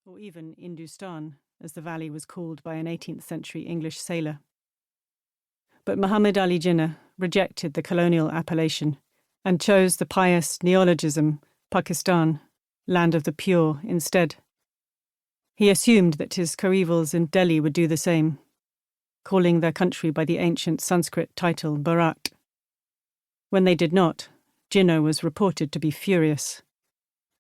or even Hindustan, as the valley was called by an 18th century English sailor. But Muhammad Ali Jinnah rejected the colonial appellation and chose the pious neologism Pakistan, land of the pure, instead. He assumed that his co-evals in Delhi would do the same, calling their country by the ancient Sanskrit title Bharat. When they did not, Jinnah was reported to be furious.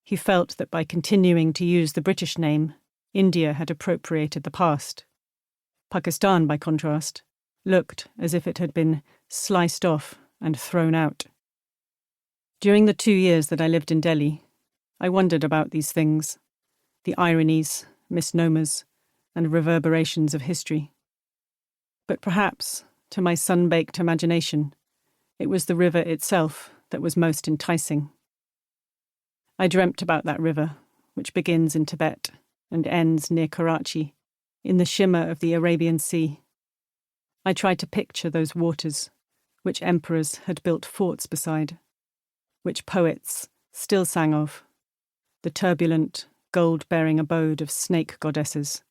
He felt that by continuing to use the British name, India had appropriated the past. Pakistan, by contrast, looked as if it had been sliced off and thrown out. During the 2 years that I lived in Delhi, I wondered about these things, the ironies, misnomers, and reverberations of history. But perhaps, to my sun-baked imagination, it was the river itself that was most enticing. I dreamt about that river, which begins in Tibet and ends near Karachi, in the shimmer of the Arabian Sea. I tried to picture those waters, which emperors had built forts beside, which poets still sang of, the turbulent, gold-bearing abode of snake goddesses.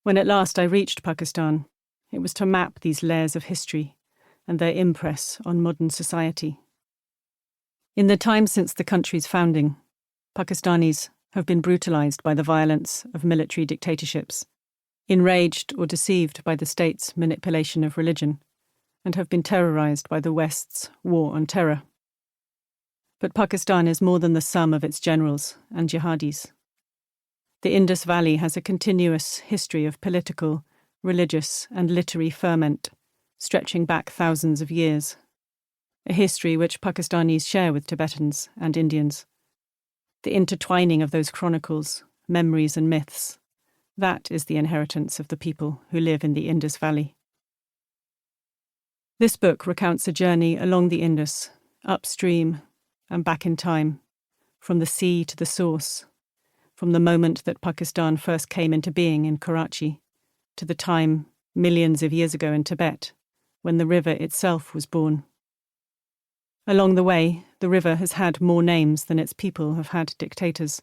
When at last I reached Pakistan, it was to map these layers of history and their impress on modern society. In the time since the country's founding, Pakistanis have been brutalized by the violence of military dictatorships, enraged or deceived by the state's manipulation of religion, and have been terrorized by the West's war on terror. But Pakistan is more than the sum of its generals and jihadis. The Indus Valley has a continuous history of political, religious, and literary ferment, stretching back thousands of years, a history which Pakistanis share with Tibetans and Indians. The intertwining of those chronicles, memories, and myths, that is the inheritance of the people who live in the Indus Valley. This book recounts a journey along the Indus, upstream and back in time, from the sea to the source, from the moment that Pakistan first came into being in Karachi, to the time, millions of years ago in Tibet, when the river itself was born. Along the way, the river has had more names than its people have had dictators.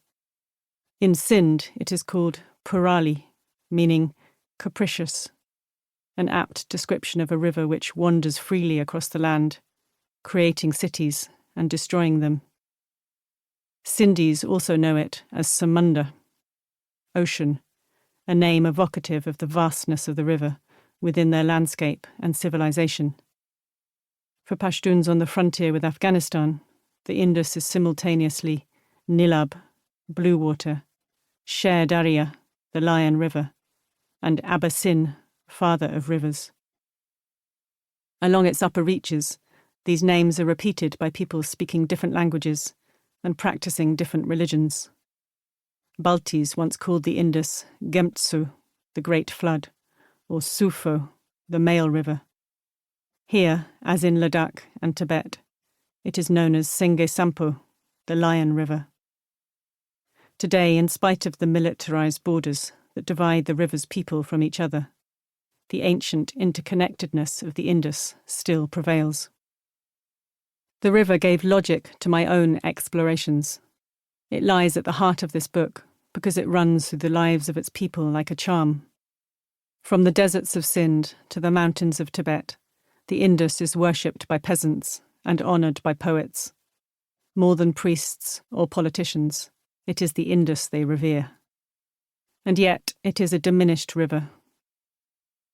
In Sindh, it is called Purali, meaning capricious, an apt description of a river which wanders freely across the land, creating cities and destroying them. Sindhis also know it as Samunda, ocean, a name evocative of the vastness of the river within their landscape and civilization. For Pashtuns on the frontier with Afghanistan, the Indus is simultaneously Nilab, blue water, Sher Darya, the Lion River, and Abasin, father of rivers. Along its upper reaches, these names are repeated by people speaking different languages and practicing different religions. Baltis once called the Indus Gemtsu, the Great Flood, or Sufo, the Male River. Here, as in Ladakh and Tibet, it is known as Senge Sampo, the Lion River. Today, in spite of the militarized borders that divide the river's people from each other, the ancient interconnectedness of the Indus still prevails. The river gave logic to my own explorations. It lies at the heart of this book because it runs through the lives of its people like a charm. From the deserts of Sindh to the mountains of Tibet, the Indus is worshipped by peasants and honoured by poets. More than priests or politicians, it is the Indus they revere. And yet it is a diminished river.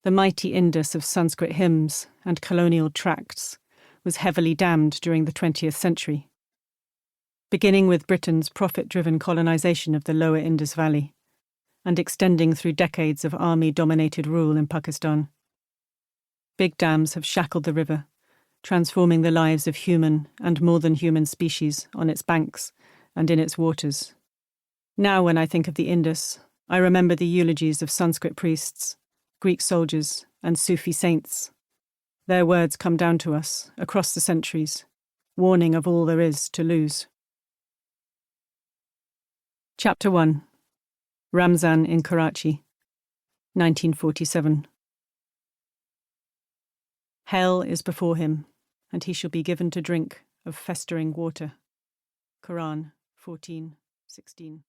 The mighty Indus of Sanskrit hymns and colonial tracts was heavily dammed during the 20th century. Beginning with Britain's profit-driven colonisation of the lower Indus Valley, and extending through decades of army-dominated rule in Pakistan. Big dams have shackled the river, transforming the lives of human and more than human species on its banks and in its waters. Now when I think of the Indus, I remember the eulogies of Sanskrit priests, Greek soldiers, and Sufi saints. Their words come down to us across the centuries, warning of all there is to lose. Chapter 1. Ramzan in Karachi, 1947. Hell is before him, and he shall be given to drink of festering water. Quran 14:16.